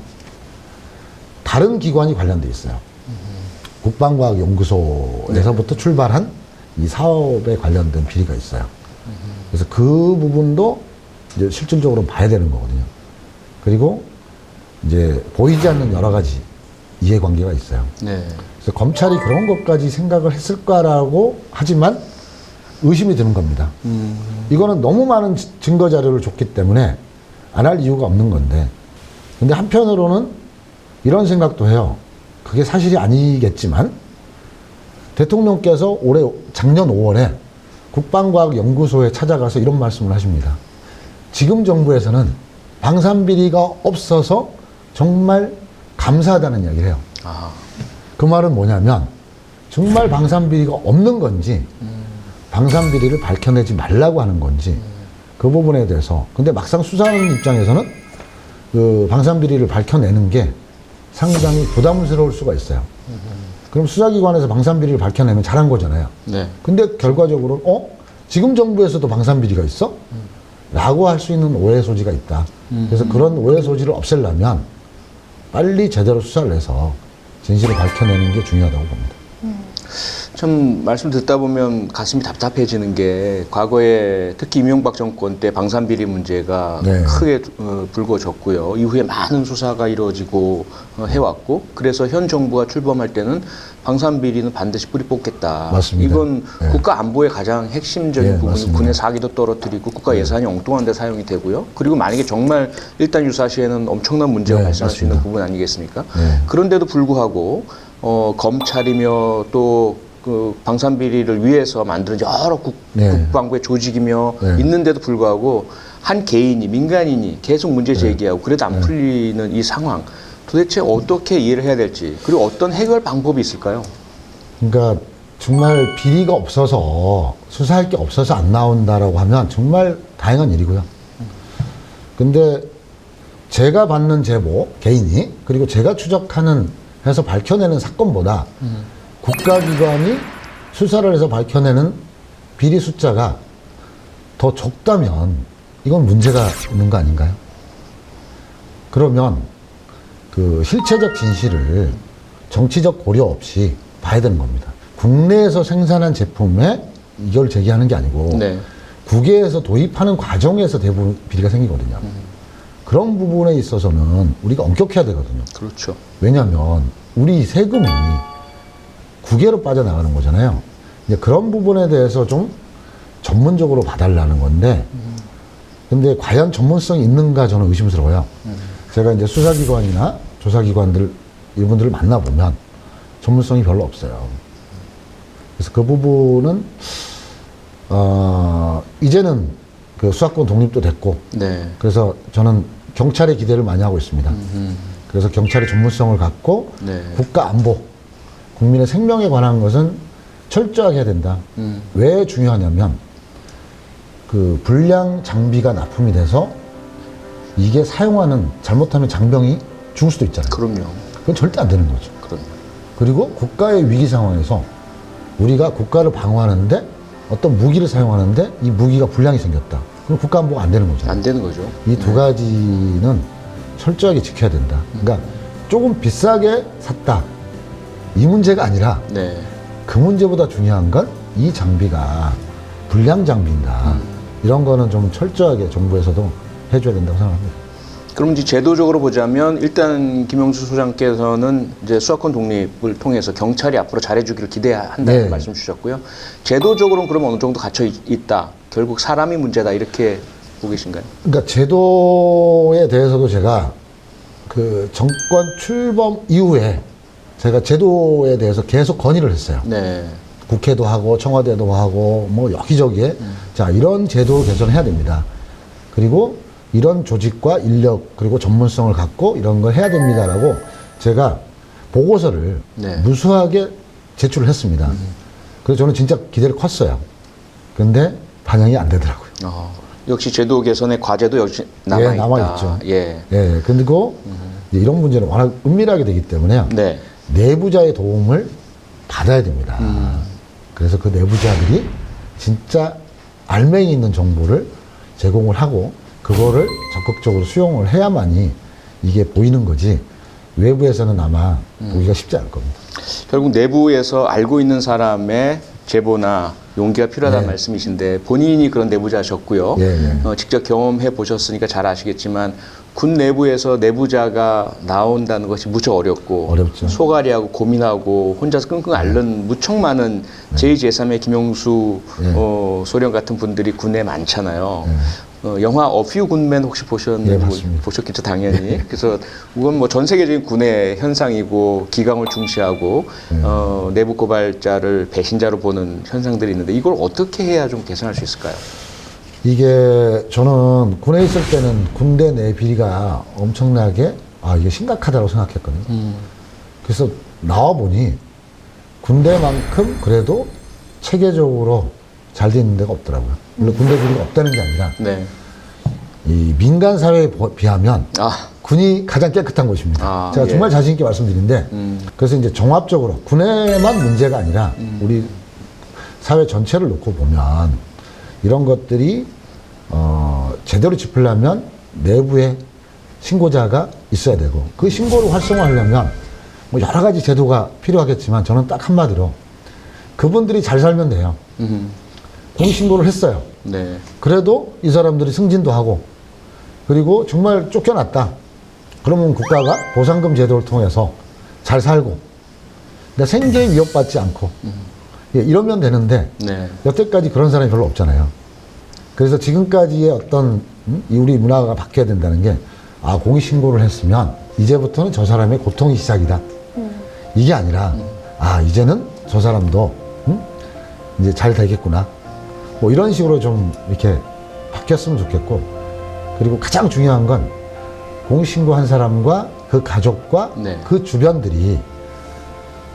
다른 기관이 관련돼 있어요. 국방과학연구소에서부터 출발한 이 사업에 관련된 비리가 있어요. 그래서 그 부분도 이제 실질적으로 봐야 되는 거거든요. 그리고 이제 보이지 않는 여러 가지 이해관계가 있어요. 네. 그래서 검찰이 그런 것까지 생각을 했을까라고 하지만 의심이 드는 겁니다. 이거는 너무 많은 증거 자료를 줬기 때문에 안 할 이유가 없는 건데. 근데 한편으로는 이런 생각도 해요. 그게 사실이 아니겠지만 대통령께서 작년 5월에 국방과학연구소에 찾아가서 이런 말씀을 하십니다. 지금 정부에서는 방산비리가 없어서 정말 감사하다는 이야기를 해요. 아. 그 말은 뭐냐면 정말 방산비리가 없는 건지 방산비리를 밝혀내지 말라고 하는 건지 그 부분에 대해서. 근데 막상 수사하는 입장에서는 그 방산비리를 밝혀내는 게 상당히 부담스러울 수가 있어요. 그럼 수사기관에서 방산비리를 밝혀내면 잘한 거잖아요. 네. 근데 결과적으로 지금 정부에서도 방산비리가 있어? 라고 할 수 있는 오해 소지가 있다. 그래서 그런 오해 소지를 없애려면 빨리 제대로 수사를 해서 진실을 밝혀내는 게 중요하다고 봅니다. 참 말씀 듣다 보면 가슴이 답답해지는 게 과거에 특히 이명박 정권 때 방산비리 문제가 네. 크게 불거졌고요. 이후에 많은 수사가 이루어지고 해왔고 그래서 현 정부가 출범할 때는 방산비리는 반드시 뿌리 뽑겠다. 맞습니다. 이건 네. 국가 안보의 가장 핵심적인 네, 부분이 맞습니다. 군의 사기도 떨어뜨리고 국가 예산이 엉뚱한 데 사용이 되고요. 그리고 만약에 정말 일단 유사시에는 엄청난 문제가 네, 발생할 수 있는 맞습니다. 부분 아니겠습니까? 네. 그런데도 불구하고 검찰이며 또 그 방산비리를 위해서 만드는 여러 네. 국방부의 조직이며 네. 있는데도 불구하고 한 개인이 민간인이 계속 문제 제기하고 그래도 안 풀리는 이 상황 도대체 어떻게 이해를 해야 될지 그리고 어떤 해결 방법이 있을까요? 그러니까 정말 비리가 없어서 수사할 게 없어서 안 나온다라고 하면 정말 다행한 일이고요. 근데 제가 받는 제보, 개인이, 그리고 제가 추적하는, 해서 밝혀내는 사건보다 국가기관이 수사를 해서 밝혀내는 비리 숫자가 더 적다면 이건 문제가 있는 거 아닌가요? 그러면 그 실체적 진실을 정치적 고려 없이 봐야 되는 겁니다. 국내에서 생산한 제품에 이걸 제기하는 게 아니고 네. 국외에서 도입하는 과정에서 대부분 비리가 생기거든요. 그런 부분에 있어서는 우리가 엄격해야 되거든요. 그렇죠. 왜냐하면 우리 세금이 국외로 빠져나가는 거잖아요. 이제 그런 부분에 대해서 좀 전문적으로 봐달라는 건데, 근데 과연 전문성이 있는가 저는 의심스러워요. 제가 이제 수사기관이나 조사기관들, 이분들을 만나보면 전문성이 별로 없어요. 그래서 그 부분은, 이제는 그 수사권 독립도 됐고, 네. 그래서 저는 경찰에 기대를 많이 하고 있습니다. 그래서 경찰의 전문성을 갖고 네. 국가 안보, 국민의 생명에 관한 것은 철저하게 해야 된다. 왜 중요하냐면 그 불량 장비가 납품이 돼서 이게 사용하는 잘못하면 장병이 죽을 수도 있잖아요. 그럼요. 그건 절대 안 되는 거죠. 그럼요. 그리고 국가의 위기 상황에서 우리가 국가를 방어하는데 어떤 무기를 사용하는데 이 무기가 불량이 생겼다. 그럼 국가 안보가 안 되는 거죠. 안 되는 거죠. 이 두 가지는 철저하게 지켜야 된다. 그러니까 조금 비싸게 샀다. 이 문제가 아니라 네. 그 문제보다 중요한 건 이 장비가 불량 장비인다. 이런 거는 좀 철저하게 정부에서도 해줘야 된다고 생각합니다. 그럼 이제 제도적으로 보자면 일단 김영수 소장께서는 이제 수사권 독립을 통해서 경찰이 앞으로 잘해주기를 기대한다는 네. 말씀 주셨고요. 제도적으로는 그럼 어느 정도 갇혀 있다. 결국 사람이 문제다 이렇게 보고 계신가요? 그러니까 제도에 대해서도 제가 그 정권 출범 이후에 제가 제도에 대해서 계속 건의를 했어요. 네. 국회도 하고 청와대도 하고 뭐 여기저기에 자 이런 제도 개선해야 됩니다. 그리고 이런 조직과 인력 그리고 전문성을 갖고 이런 걸 해야 됩니다라고 제가 보고서를 네. 무수하게 제출을 했습니다. 그래서 저는 진짜 기대를 컸어요. 근데 반영이 안 되더라고요. 역시 제도 개선의 과제도 역시 남아있다. 예, 남아있죠. 예. 예, 그리고 이제 이런 문제는 워낙 은밀하게 되기 때문에 네. 내부자의 도움을 받아야 됩니다. 그래서 그 내부자들이 진짜 알맹이 있는 정보를 제공을 하고 그거를 적극적으로 수용을 해야만이 이게 보이는 거지 외부에서는 아마 보기가 쉽지 않을 겁니다. 결국 내부에서 알고 있는 사람의 제보나 용기가 필요하다는 네. 말씀이신데 본인이 그런 내부자셨고요. 예, 예. 직접 경험해 보셨으니까 잘 아시겠지만 군 내부에서 내부자가 나온다는 것이 무척 어렵고 어렵죠. 소갈이하고 고민하고 혼자서 끙끙 앓는 무척 많은 제2, 제3의 김용수 네. 소령 같은 분들이 군에 많잖아요. 영화 어퓨 군맨 혹시 네, 봤습니다. 보셨겠죠, 당연히. 그래서 이건 뭐 전 세계적인 군의 현상이고 기강을 중시하고 내부 고발자를 배신자로 보는 현상들이 있는데 이걸 어떻게 해야 좀 개선할 수 있을까요? 이게 저는 군에 있을 때는 군대 내 비리가 엄청나게 이게 심각하다고 생각했거든요. 그래서 나와 보니 군대만큼 그래도 체계적으로 잘 돼 있는 데가 없더라고요. 물론 군대 비리가 없다는 게 아니라 네. 이 민간 사회에 비하면 군이 가장 깨끗한 곳입니다. 제가 예. 정말 자신 있게 말씀드리는데 그래서 이제 종합적으로 군에만 문제가 아니라 우리 사회 전체를 놓고 보면 이런 것들이 제대로 짚으려면 내부에 신고자가 있어야 되고 그 신고를 활성화하려면 뭐 여러 가지 제도가 필요하겠지만 저는 딱 한마디로 그분들이 잘 살면 돼요. 공신고를 했어요. 네. 그래도 이 사람들이 승진도 하고 그리고 정말 쫓겨났다. 그러면 국가가 보상금 제도를 통해서 잘 살고 그러니까 생계에 위협받지 않고 예, 이러면 되는데 네. 여태까지 그런 사람이 별로 없잖아요. 그래서 지금까지의 어떤 이 우리 문화가 바뀌어야 된다는 게 공익신고를 했으면 이제부터는 저 사람의 고통이 시작이다. 이게 아니라 이제는 저 사람도 이제 잘 되겠구나. 뭐 이런 식으로 좀 이렇게 바뀌었으면 좋겠고 그리고 가장 중요한 건 공익신고한 사람과 그 가족과 네. 그 주변들이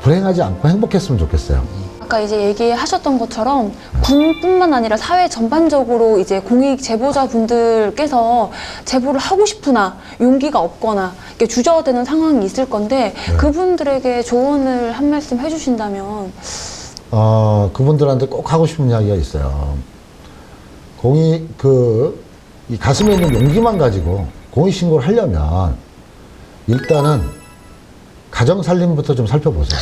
불행하지 않고 행복했으면 좋겠어요. 아까 이제 얘기하셨던 것처럼 군뿐만 아니라 사회 전반적으로 이제 공익 제보자분들께서 제보를 하고 싶으나 용기가 없거나 이렇게 주저되는 상황이 있을 건데 그분들에게 조언을 한 말씀 해주신다면. 그분들한테 꼭 하고 싶은 이야기가 있어요. 이 가슴에 있는 용기만 가지고 공익신고를 하려면 일단은 가정살림부터 좀 살펴보세요.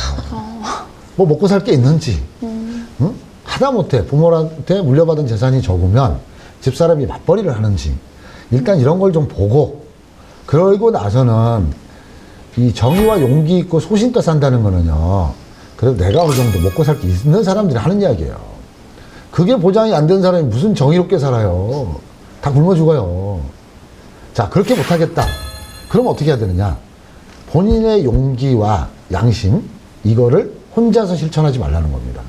뭐 먹고 살 게 있는지, 응? 하다못해 부모한테 물려받은 재산이 적으면 집사람이 맞벌이를 하는지, 일단 이런 걸 좀 보고, 그러고 나서는 이 정의와 용기 있고 소신껏 산다는 거는요, 그래도 내가 어느 정도 먹고 살 게 있는 사람들이 하는 이야기예요. 그게 보장이 안 된 사람이 무슨 정의롭게 살아요. 다 굶어 죽어요. 자, 그렇게 못하겠다. 그럼 어떻게 해야 되느냐? 본인의 용기와 양심, 이거를 혼자서 실천하지 말라는 겁니다.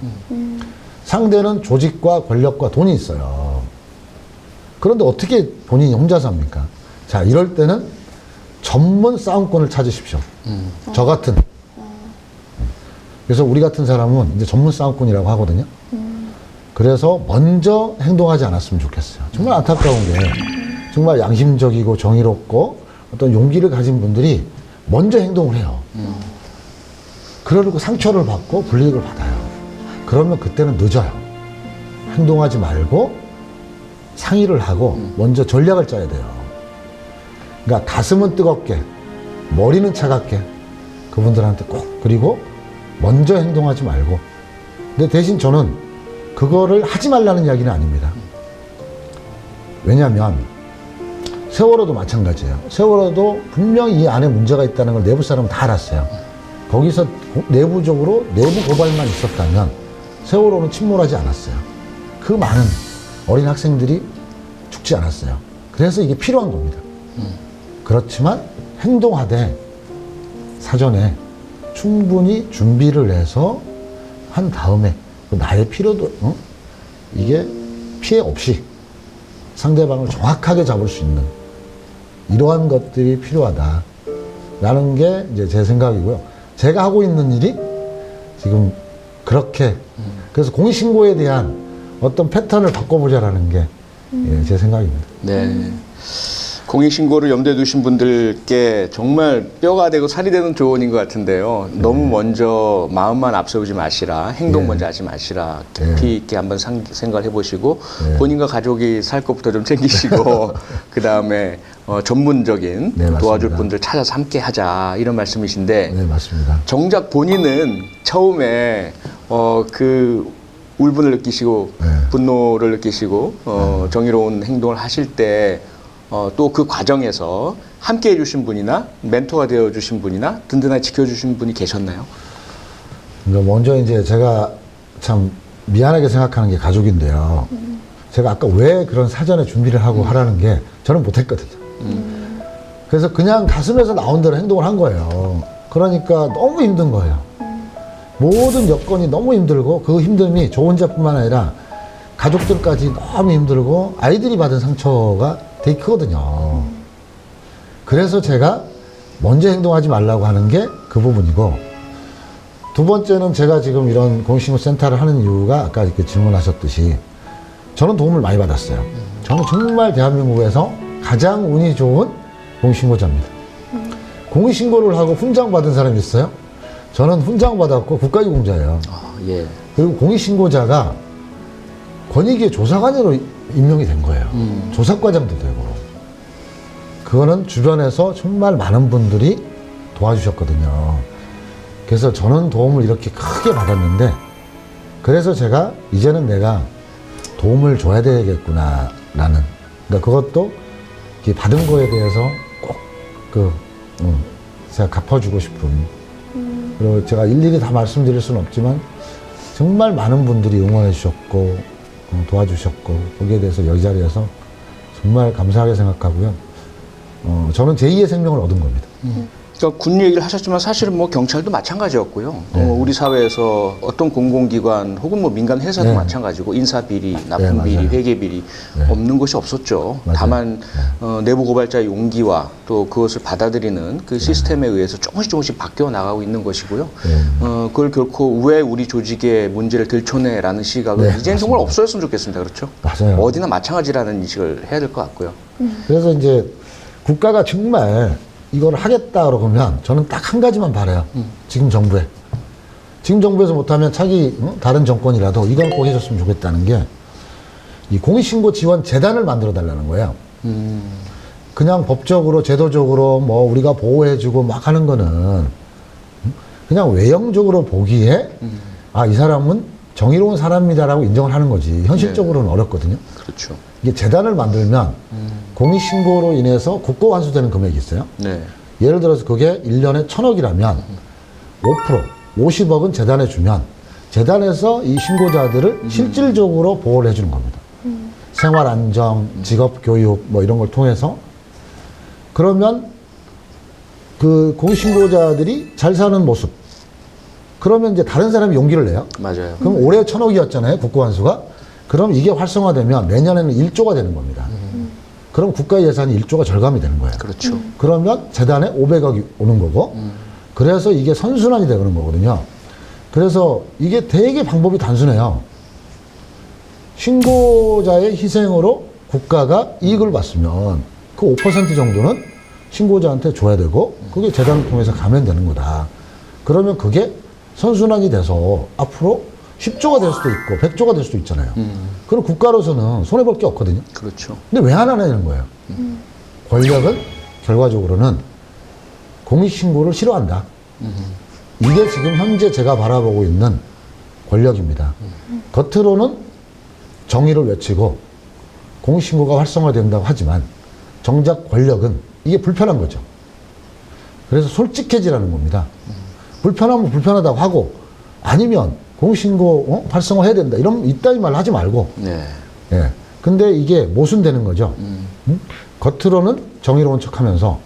상대는 조직과 권력과 돈이 있어요. 그런데 어떻게 본인이 혼자서 합니까? 자, 이럴 때는 전문 싸움꾼을 찾으십시오. 저 같은. 그래서 우리 같은 사람은 이제 전문 싸움꾼이라고 하거든요. 그래서 먼저 행동하지 않았으면 좋겠어요. 정말 안타까운 게 정말 양심적이고 정의롭고 어떤 용기를 가진 분들이 먼저 행동을 해요. 그러고 상처를 받고 불이익을 받아요. 그러면 그때는 늦어요. 행동하지 말고 상의를 하고 먼저 전략을 짜야 돼요. 그러니까 가슴은 뜨겁게, 머리는 차갑게 그분들한테 꼭, 그리고 먼저 행동하지 말고. 근데 대신 저는 그거를 하지 말라는 이야기는 아닙니다. 왜냐하면 세월호도 마찬가지예요. 세월호도 분명히 이 안에 문제가 있다는 걸 내부 사람은 다 알았어요. 거기서 내부적으로 내부 고발만 있었다면 세월호는 침몰하지 않았어요. 그 많은 어린 학생들이 죽지 않았어요. 그래서 이게 필요한 겁니다. 그렇지만 행동하되 사전에 충분히 준비를 해서 한 다음에 나의 필요도 이게 피해 없이 상대방을 정확하게 잡을 수 있는 이러한 것들이 필요하다라는 게 이제 제 생각이고요. 제가 하고 있는 일이 지금 그렇게 그래서 공익신고에 대한 어떤 패턴을 바꿔보자라는 게 제 생각입니다. 네. 공익신고를 염두에 두신 분들께 정말 뼈가 되고 살이 되는 조언인 것 같은데요. 너무 먼저 마음만 앞서지 마시라. 행동 먼저 하지 마시라. 깊이 있게 한번 생각을 해보시고 본인과 가족이 살 것부터 좀 챙기시고 그 다음에 전문적인 도와줄 분들 찾아서 함께 하자 이런 말씀이신데 네, 맞습니다. 정작 본인은 처음에 그 울분을 느끼시고 분노를 느끼시고 정의로운 행동을 하실 때 또 그 과정에서 함께 해주신 분이나 멘토가 되어주신 분이나 든든하게 지켜주신 분이 계셨나요? 그러니까 먼저 이제 제가 참 미안하게 생각하는 게 가족인데요. 제가 아까 왜 그런 사전에 준비를 하고 하라는 게 저는 못했거든요. 그래서 그냥 가슴에서 나온 대로 행동을 한 거예요. 그러니까 너무 힘든 거예요. 모든 여건이 너무 힘들고 그 힘듦이 저 혼자뿐만 아니라 가족들까지 너무 힘들고 아이들이 받은 상처가 되게 크거든요. 그래서 제가 먼저 행동하지 말라고 하는 게 그 부분이고, 두 번째는 제가 지금 이런 공익신고센터를 하는 이유가 아까 이렇게 질문하셨듯이 저는 도움을 많이 받았어요. 저는 정말 대한민국에서 가장 운이 좋은 공익신고자입니다. 공익신고를 하고 훈장 받은 사람이 있어요? 저는 훈장 받았고 국가유공자예요. 예. 그리고 공익신고자가 권익위의 조사관으로 임명이 된 거예요. 조사과장도 되고. 그거는 주변에서 정말 많은 분들이 도와주셨거든요. 그래서 저는 도움을 이렇게 크게 받았는데, 그래서 제가 이제는 내가 도움을 줘야 되겠구나 라는, 그러니까 그것도 받은 거에 대해서 꼭 제가 갚아주고 싶은, 그리고 제가 일일이 다 말씀드릴 수는 없지만 정말 많은 분들이 응원해 주셨고 도와주셨고 거기에 대해서 이 자리에서 정말 감사하게 생각하고요. 저는 제2의 생명을 얻은 겁니다. 그러니까 군 얘기를 하셨지만 사실은 뭐 경찰도 마찬가지였고요. 우리 사회에서 어떤 공공기관 혹은 뭐 민간 회사도 네. 마찬가지고 인사 비리, 납품 네, 비리, 맞아요. 회계 비리 네. 없는 것이 없었죠. 맞아요. 다만 내부 고발자의 용기와 또 그것을 받아들이는 그 시스템에 의해서 조금씩 바뀌어 나가고 있는 것이고요. 그걸 결코 왜 우리 조직의 문제를 들춰내라는 시각은 네, 이제는 정말 없어졌으면 좋겠습니다. 그렇죠? 맞아요. 어디나 마찬가지라는 인식을 해야 될 것 같고요. 그래서 이제 국가가 정말 이걸 하겠다 그러면 저는 딱 한 가지만 바라요. 지금 정부에. 지금 정부에서 못하면 차기 다른 정권이라도 이건 꼭 해줬으면 좋겠다는 게 이 공익신고 지원 재단을 만들어 달라는 거예요. 그냥 법적으로 제도적으로 뭐 우리가 보호해주고 막 하는 거는 그냥 외형적으로 보기에 아, 이 사람은 정의로운 사람이다라고 인정을 하는 거지. 현실적으로는 어렵거든요. 그렇죠. 이게 재단을 만들면 공익신고로 인해서 국고 환수되는 금액이 있어요. 네. 예를 들어서 그게 1년에 1,000억이라면 5%, 50억은 재단에 주면 재단에서 이 신고자들을 실질적으로 보호를 해주는 겁니다. 생활 안정, 직업 교육 뭐 이런 걸 통해서 그러면 그 공익신고자들이 잘 사는 모습 그러면 이제 다른 사람이 용기를 내요. 맞아요. 그럼 올해 1,000억이었잖아요. 국고 환수가. 그럼 이게 활성화되면 내년에는 1조가 되는 겁니다. 그럼 국가 예산이 1조가 절감이 되는 거예요. 그렇죠. 그러면 재단에 500억이 오는 거고 그래서 이게 선순환이 되는 거거든요. 그래서 이게 되게 방법이 단순해요. 신고자의 희생으로 국가가 이익을 봤으면 그 5% 정도는 신고자한테 줘야 되고 그게 재단을 통해서 가면 되는 거다. 그러면 그게 선순환이 돼서 앞으로 10조가 될 수도 있고 100조가 될 수도 있잖아요. 그럼 국가로서는 손해볼 게 없거든요. 그렇죠. 근데 왜 안 하냐는 거예요. 권력은 결과적으로는 공익신고를 싫어한다. 이게 지금 현재 제가 바라보고 있는 권력입니다. 겉으로는 정의를 외치고 공익신고가 활성화된다고 하지만 정작 권력은 이게 불편한 거죠. 그래서 솔직해지라는 겁니다. 불편하면 불편하다고 하고 아니면 공익신고 활성화해야 된다. 이런 이따위 말 하지 말고 네. 예. 근데 이게 모순되는 거죠. 겉으로는 정의로운 척 하면서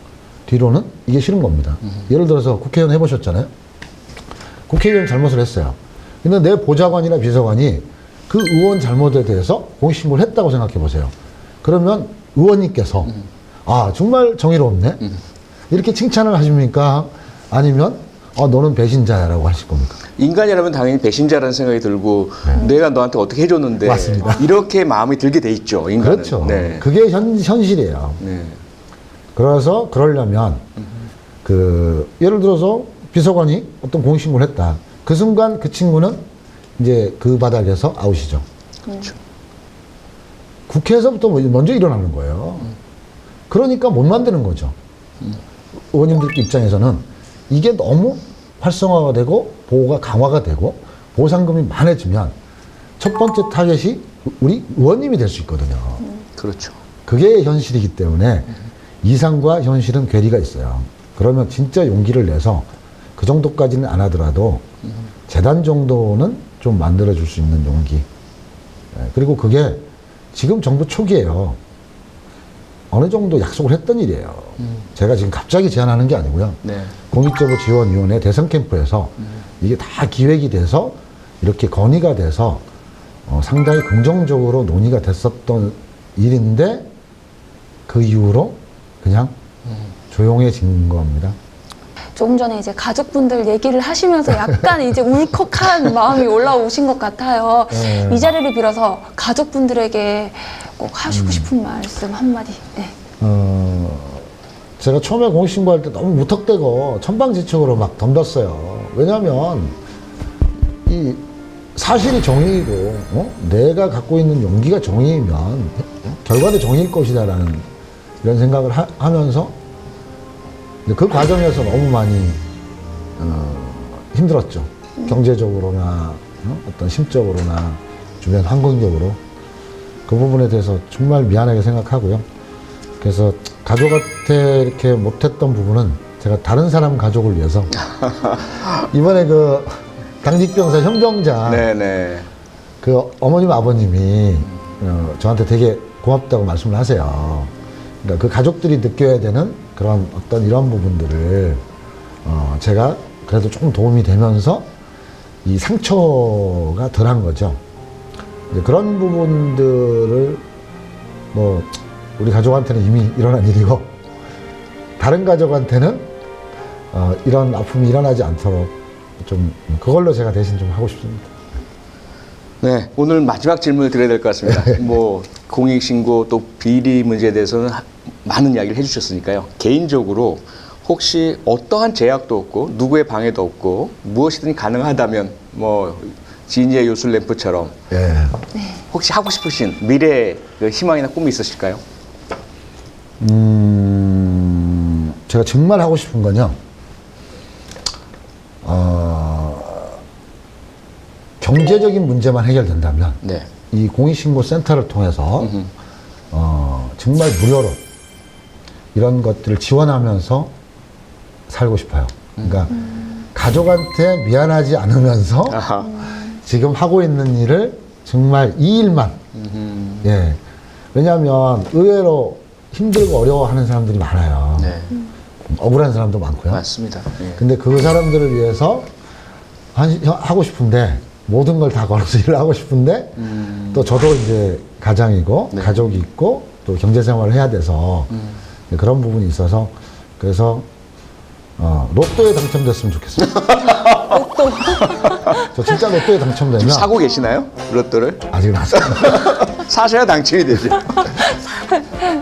뒤로는 이게 싫은 겁니다. 예를 들어서 국회의원 해보셨잖아요. 국회의원 잘못을 했어요. 근데 내 보좌관이나 비서관이 그 의원 잘못에 대해서 공익신고를 했다고 생각해 보세요. 그러면 의원님께서 아, 정말 정의롭네? 이렇게 칭찬을 하십니까? 아니면 너는 배신자야라고 하실 겁니까? 인간이라면 당연히 배신자라는 생각이 들고 내가 너한테 어떻게 해줬는데 맞습니다. 이렇게 마음이 들게 돼 있죠. 인간은. 그렇죠. 네. 그게 현실이에요. 네. 그래서 그러려면 예를 들어서 비서관이 어떤 공익신고를 했다. 그 순간 그 친구는 이제 그 바닥에서 아웃이죠. 그렇죠. 국회에서부터 먼저 일어나는 거예요. 그러니까 못 만드는 거죠. 의원님들 입장에서는 이게 너무 활성화가 되고 보호가 강화가 되고 보상금이 많아지면 첫 번째 타겟이 우리 의원님이 될 수 있거든요. 그렇죠. 그게 현실이기 때문에 이상과 현실은 괴리가 있어요. 그러면 진짜 용기를 내서 그 정도까지는 안 하더라도 재단 정도는 좀 만들어줄 수 있는 용기. 그리고 그게 지금 정부 초기에요. 어느 정도 약속을 했던 일이에요. 제가 지금 갑자기 제안하는 게 아니고요. 네. 공익제보지원위원회 대선 캠프에서 이게 다 기획이 돼서 이렇게 건의가 돼서 상당히 긍정적으로 논의가 됐었던 일인데 그 이후로 그냥 조용해진 겁니다. 조금 전에 이제 가족분들 얘기를 하시면서 약간 이제 울컥한 마음이 올라오신 것 같아요. 이 자리를 빌어서 가족분들에게 꼭 하시고 싶은 말씀 한마디. 네. 제가 처음에 공익신고할 때 너무 무턱대고 천방지축으로 막 덤볐어요. 왜냐하면 이 사실이 정의이고 내가 갖고 있는 용기가 정의이면 결과도 정의일 것이다라는 이런 생각을 하면서 그 과정에서 너무 많이 힘들었죠. 경제적으로나 어떤 심적으로나 주변 환경적으로 그 부분에 대해서 정말 미안하게 생각하고요. 그래서 가족한테 이렇게 못했던 부분은 제가 다른 사람 가족을 위해서 이번에 그 당직병사 현병자 네네. 그 어머님 아버님이 저한테 되게 고맙다고 말씀을 하세요. 그러니까 그 가족들이 느껴야 되는 그런 어떤 이런 부분들을 제가 그래도 조금 도움이 되면서 이 상처가 덜한 거죠. 이제 그런 부분들을 뭐 우리 가족한테는 이미 일어난 일이고 다른 가족한테는 이런 아픔이 일어나지 않도록 좀 그걸로 제가 대신 좀 하고 싶습니다. 네, 오늘 마지막 질문을 드려야 될 것 같습니다. 뭐 공익신고 또 비리 문제에 대해서는 많은 이야기를 해주셨으니까요. 개인적으로 혹시 어떠한 제약도 없고 누구의 방해도 없고 무엇이든 가능하다면 뭐 지니의 요술 램프처럼 예. 혹시 하고 싶으신 미래의 그 희망이나 꿈이 있으실까요? 제가 정말 하고 싶은 건요. 경제적인 문제만 해결된다면 네. 이 공익신고센터를 통해서 정말 무료로 이런 것들을 지원하면서 살고 싶어요. 그러니까 가족한테 미안하지 않으면서 아하. 지금 하고 있는 일을 정말 이 일만 예. 왜냐하면 의외로 힘들고 어려워하는 사람들이 많아요. 네. 억울한 사람도 많고요. 맞습니다. 예. 근데 그 사람들을 위해서 하고 싶은데 모든 걸 다 걸어서 일을 하고 싶은데 또 저도 이제 가장이고 네. 가족이 있고 또 경제 생활을 해야 돼서 그런 부분이 있어서 그래서 로또에 당첨됐으면 좋겠어요. 로또. 저 진짜 로또에 당첨되면 사고 계시나요? 로또를? 아직은 안 사요. 사셔야 당첨이 되죠.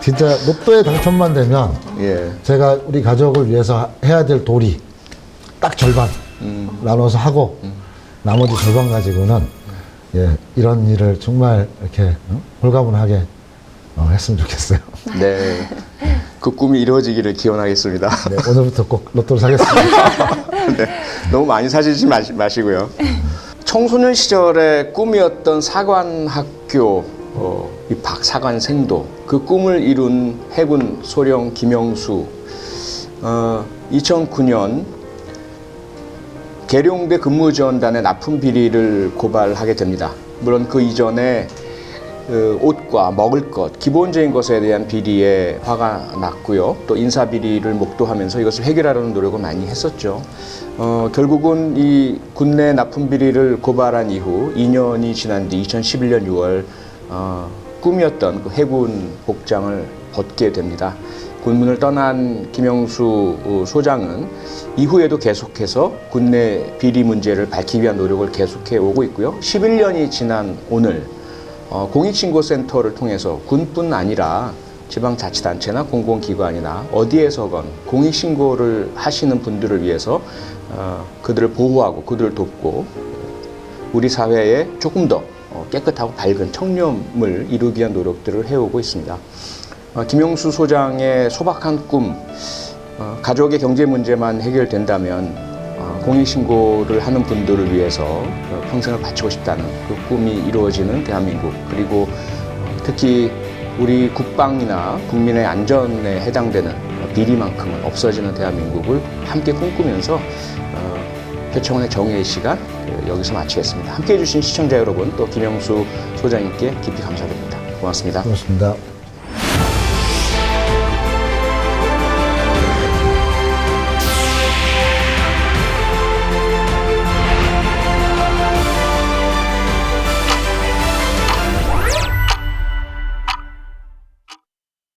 진짜 로또에 당첨만 되면 예. 제가 우리 가족을 위해서 해야 될 도리 딱 절반 나눠서 하고 나머지 절반 가지고는 예, 이런 일을 정말 이렇게 홀가분하게 했으면 좋겠어요. 네. 그 꿈이 이루어지기를 기원하겠습니다. 네, 오늘부터 꼭 로또를 사겠습니다. 네. 너무 많이 사주지 마시고요. 청소년 시절의 꿈이었던 사관학교 입학, 사관생도 그 꿈을 이룬 해군 소령 김영수 2009년 계룡대 근무지원단의 납품 비리를 고발하게 됩니다. 물론 그 이전에 옷과 먹을 것, 기본적인 것에 대한 비리에 화가 났고요. 또 인사 비리를 목도하면서 이것을 해결하려는 노력을 많이 했었죠. 결국은 이 군내 납품 비리를 고발한 이후 2년이 지난 뒤 2011년 6월 꿈이었던 그 해군 복장을 벗게 됩니다. 군문을 떠난 김영수 소장은 이후에도 계속해서 군내 비리 문제를 밝히기 위한 노력을 계속해 오고 있고요. 11년이 지난 오늘 공익신고센터를 통해서 군뿐 아니라 지방자치단체나 공공기관이나 어디에서건 공익신고를 하시는 분들을 위해서 그들을 보호하고 그들을 돕고 우리 사회에 조금 더 깨끗하고 밝은 청렴을 이루기 위한 노력들을 해오고 있습니다. 김영수 소장의 소박한 꿈, 가족의 경제 문제만 해결된다면 공익신고를 하는 분들을 위해서 평생을 바치고 싶다는 그 꿈이 이루어지는 대한민국, 그리고 특히 우리 국방이나 국민의 안전에 해당되는 비리만큼은 없어지는 대한민국을 함께 꿈꾸면서 표창원의 정의의 시간 여기서 마치겠습니다. 함께해 주신 시청자 여러분, 또 김영수 소장님께 깊이 감사드립니다. 고맙습니다. 고맙습니다.